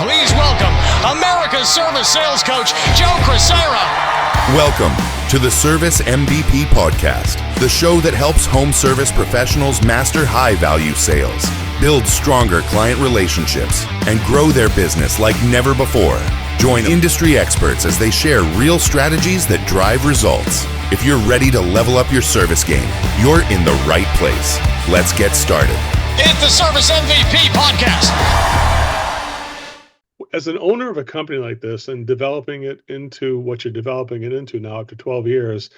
Please welcome America's service sales coach, Joe Crisara. Welcome to the Service MVP Podcast, the show that helps home service professionals master high-value sales, build stronger client relationships, and grow their business like never before. Join industry experts as they share real strategies that drive results. If you're ready to level up your service game, you're in the right place. Let's get started. It's the Service MVP Podcast. As an owner of a company like this and developing it into what you're developing it into now after 12 years,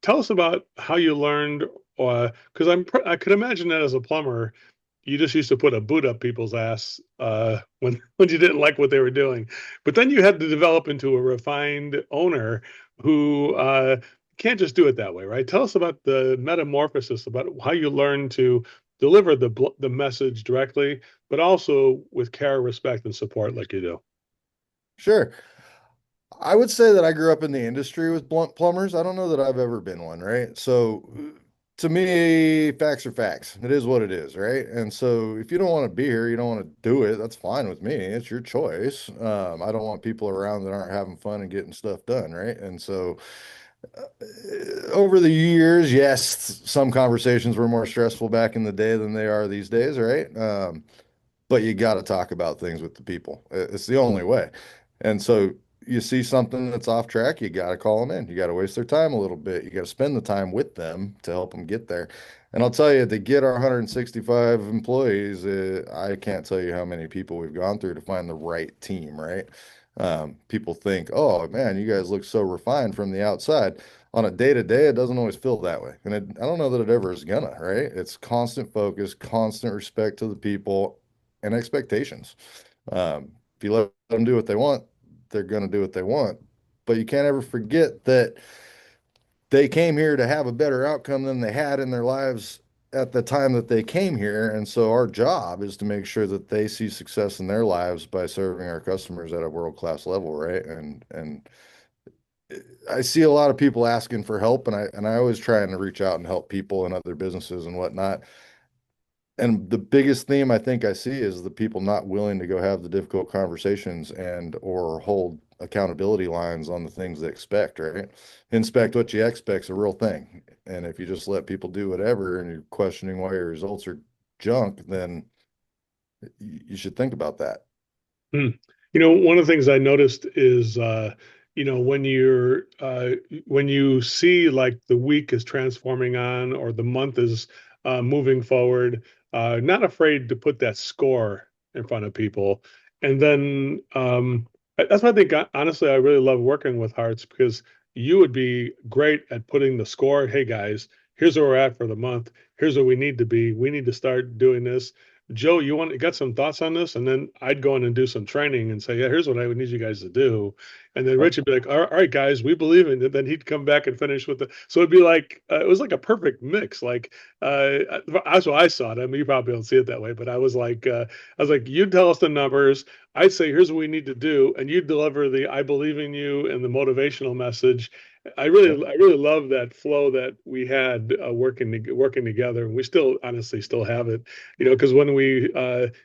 tell us about how you learned, because I could imagine that as a plumber, you just used to put a boot up people's ass when you didn't like what they were doing. But then you had to develop into a refined owner who can't just do it that way, right? Tell us about the metamorphosis, about how you learned to deliver the message directly, but also with care, respect, and support like you do. Sure. I would say that I grew up in the industry with blunt plumbers. I don't know that I've ever been one, right? So to me, facts are facts. It is what it is, right? And so if you don't want to be here, you don't want to do it, that's fine with me. It's your choice. I don't want people around that aren't having fun and getting stuff done, right? And so over the years, yes, some conversations were more stressful back in the day than they are these days, right? But you got to talk about things with the people. It's the only way. And so you see something that's off track, you got to call them in. You got to waste their time a little bit. You got to spend the time with them to help them get there. And I'll tell you, to get our 165 employees, I can't tell you how many people we've gone through to find the right team, right? People think, oh man, you guys look so refined from the outside. On a day-to-day, it doesn't always feel that way. And I don't know that it ever is gonna, right? It's constant focus, constant respect to the people, and expectations. If you let them do what they want, they're going to do what they want. But you can't ever forget that they came here to have a better outcome than they had in their lives at the time that they came here. And so our job is to make sure that they see success in their lives by serving our customers at a world-class level, right? And I see a lot of people asking for help, and I always try and reach out and help people in other businesses and whatnot. And the biggest theme I think I see is the people not willing to go have the difficult conversations and or hold accountability lines on the things they expect, right? Inspect what you expect's a real thing. And if you just let people do whatever and you're questioning why your results are junk, then you should think about that. You know, one of the things I noticed is, when you see like the week is transforming on or the month is moving forward, not afraid to put that score in front of people. And then that's why I think, honestly, I really love working with Harts, because you would be great at putting the score. Hey, guys, here's where we're at for the month. Here's where we need to be. We need to start doing this. Joe, you got some thoughts on this? And then I'd go in and do some training and say, yeah, here's what I would need you guys to do. And then Rich would be like, all right, guys, we believe in it. Then he'd come back and finish with so it'd be like, it was like a perfect mix. Like, that's what I saw it. I mean, you probably don't see it that way, but I was like, you tell us the numbers. I'd say, here's what we need to do. And you deliver the, I believe in you and the motivational message. I really love that flow that we had working together, and we still honestly still have it, because when we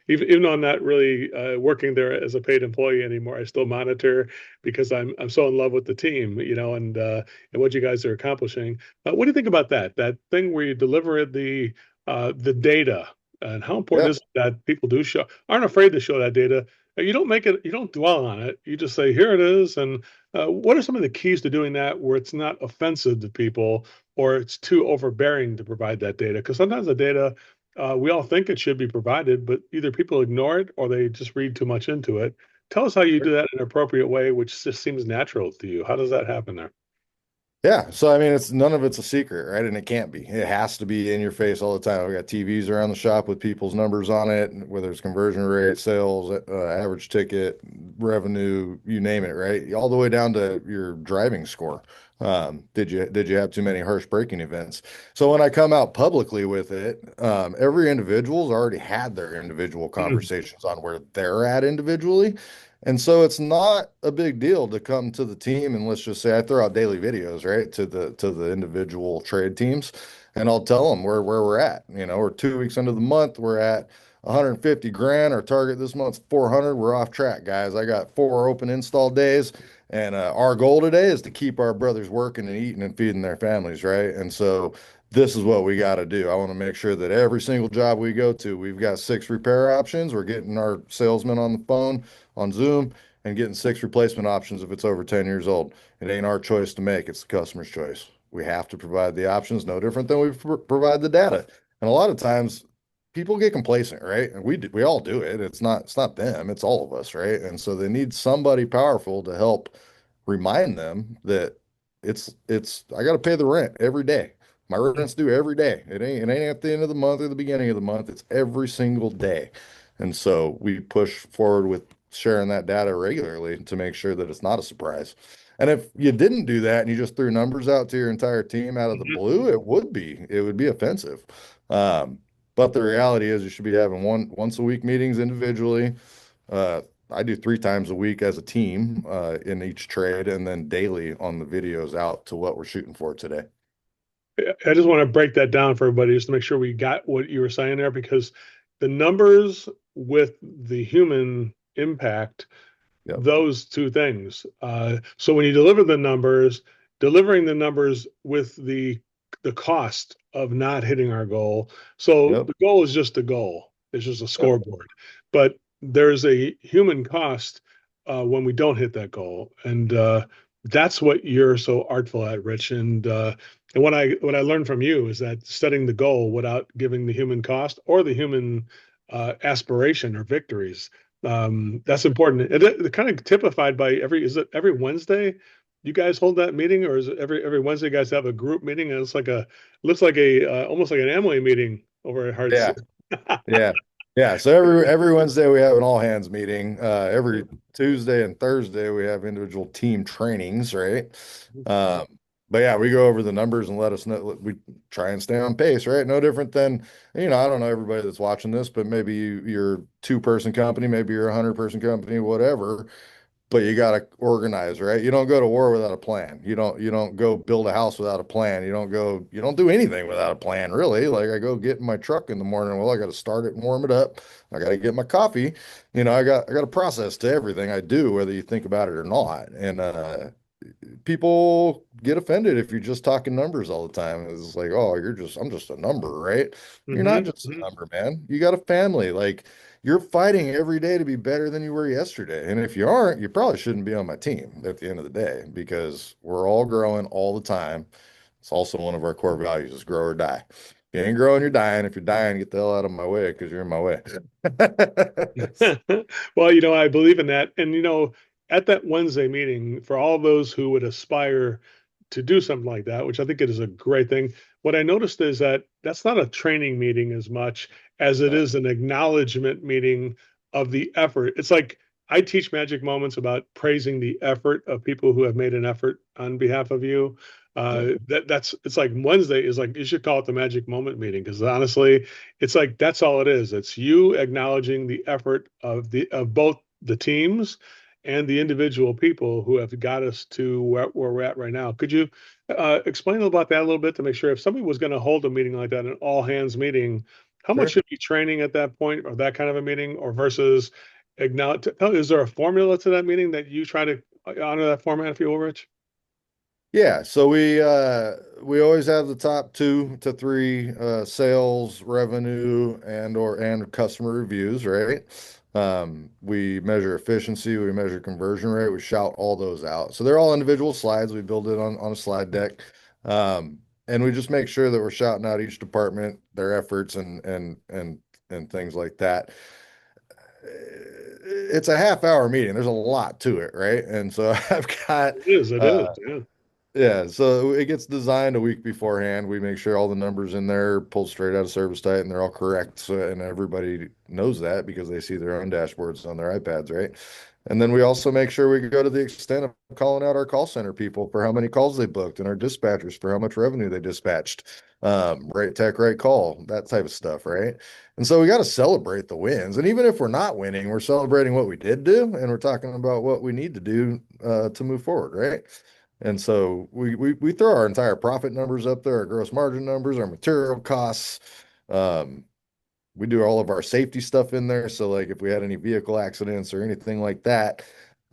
even though I'm not really working there as a paid employee anymore, I still monitor because I'm so in love with the team, and what you guys are accomplishing. What do you think about that thing where you deliver the data, and how important is it that people aren't afraid to show that data? You don't dwell on it. You just say, here it is. And what are some of the keys to doing that where it's not offensive to people or it's too overbearing to provide that data? Because sometimes the data, we all think it should be provided, but either people ignore it or they just read too much into it. Tell us how you do that in an appropriate way, which just seems natural to you. How does that happen there? Yeah. So, I mean, none of it's a secret, right? And it can't be. It has to be in your face all the time. We got TVs around the shop with people's numbers on it, whether it's conversion rate, sales, average ticket, revenue, you name it, right? All the way down to your driving score. Did you have too many harsh braking events? So when I come out publicly with it, every individual's already had their individual conversations on where they're at individually. And so it's not a big deal to come to the team and let's just say I throw out daily videos, right, to the individual trade teams, and I'll tell them where we're at. We're 2 weeks into the month, we're at 150 grand. Our target this month's 400. We're off track, guys. I got 4 open install days. And our goal today is to keep our brothers working and eating and feeding their families, right? And so this is what we got to do. I want to make sure that every single job we go to, we've got 6 repair options. We're getting our salesman on the phone on Zoom and getting 6 replacement options if it's over 10 years old. It ain't our choice to make, it's the customer's choice. We have to provide the options, no different than we provide the data. And a lot of times people get complacent, right? And we all do it. It's not them, it's all of us, right? And so they need somebody powerful to help remind them that it's I got to pay the rent every day. My rent's due every day. It ain't at the end of the month or the beginning of the month. It's every single day. And so we push forward with sharing that data regularly to make sure that it's not a surprise. And if you didn't do that and you just threw numbers out to your entire team out of the blue, it would be offensive. Um, but the reality is you should be having once a week meetings individually. Uh, I do 3 times a week as a team in each trade, and then daily on the videos out to what we're shooting for today. I just want to break that down for everybody just to make sure we got what you were saying there, because the numbers with the human impact, Yep. those two things. So when you deliver the numbers, delivering the numbers with the cost of not hitting our goal. So Yep. the goal is just a goal. It's just a Yep. scoreboard. But there's a human cost when we don't hit that goal. And that's what you're so artful at, Rich. And what I learned from you is that setting the goal without giving the human cost or the human aspiration or victories, that's important. It kind of typified by is it every Wednesday you guys hold that meeting, or is it every Wednesday you guys have a group meeting? And it's like looks like a almost like an Amway meeting over at Harts. Yeah. Yeah. Yeah. So every Wednesday we have an all hands meeting. Every Tuesday and Thursday we have individual team trainings, right? Um, but yeah, we go over the numbers and let us know. We try and stay on pace, right? No different than, I don't know everybody that's watching this, but maybe you're a 2-person company, maybe you're a 100-person company, whatever. But you got to organize, right? You don't go to war without a plan. You don't go build a house without a plan. You don't do anything without a plan, really. Like I go get in my truck in the morning. Well, I got to start it and warm it up. I got to get my coffee. I got a process to everything I do, whether you think about it or not. And people get offended if you're just talking numbers all the time. It's like, oh, I'm just a number, right? You're not just a number, man. You got a family. Like you're fighting every day to be better than you were yesterday. And if you aren't, you probably shouldn't be on my team at the end of the day because we're all growing all the time. It's also one of our core values is grow or die. If you ain't growing, you're dying. If you're dying, get the hell out of my way because you're in my way. Well, I believe in that. And, at that Wednesday meeting, for all those who would aspire to do something like that, which I think it is a great thing, what I noticed is that that's not a training meeting as much as it is an acknowledgement meeting of the effort. It's like I teach Magic Moments about praising the effort of people who have made an effort on behalf of you. It's like Wednesday is like you should call it the Magic Moment meeting because honestly, it's like that's all it is. It's you acknowledging the effort of both the teams and the individual people who have got us to where we're at right now. Could you explain about that a little bit to make sure if somebody was going to hold a meeting like that, an all hands meeting, how much Sure. should be training at that point or that kind of a meeting or versus acknowledge? Is there a formula to that meeting that you try to honor that format, if you will, Rich? Yeah, so we always have the top 2 to 3 sales, revenue, and customer reviews, right? We measure efficiency, we measure conversion rate, we shout all those out. So they're all individual slides. We build it on a slide deck. And we just make sure that we're shouting out each department, their efforts and things like that. It's a half-hour meeting. There's a lot to it, right? And so I've got It is, yeah. yeah, so it gets designed a week beforehand. We make sure all the numbers in there pulled straight out of service site and they're all correct. So, and everybody knows that because they see their own dashboards on their iPads, right? And then we also make sure we go to the extent of calling out our call center people for how many calls they booked and our dispatchers for how much revenue they dispatched. Right tech, right call, that type of stuff, right? And so we got to celebrate the wins. And even if we're not winning, we're celebrating what we did do and we're talking about what we need to do to move forward, right? And so we throw our entire profit numbers up there, our gross margin numbers, our material costs. Um, We do all of our safety stuff in there. So like if we had any vehicle accidents or anything like that,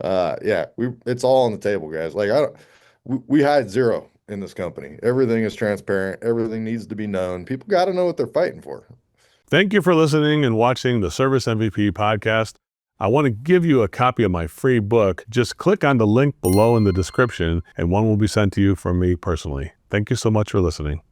yeah, it's all on the table, guys. Like we hide zero in this company. Everything is transparent. Everything needs to be known. People got to know what they're fighting for. Thank you for listening and watching the Service MVP podcast. I want to give you a copy of my free book. Just click on the link below in the description and one will be sent to you from me personally. Thank you so much for listening.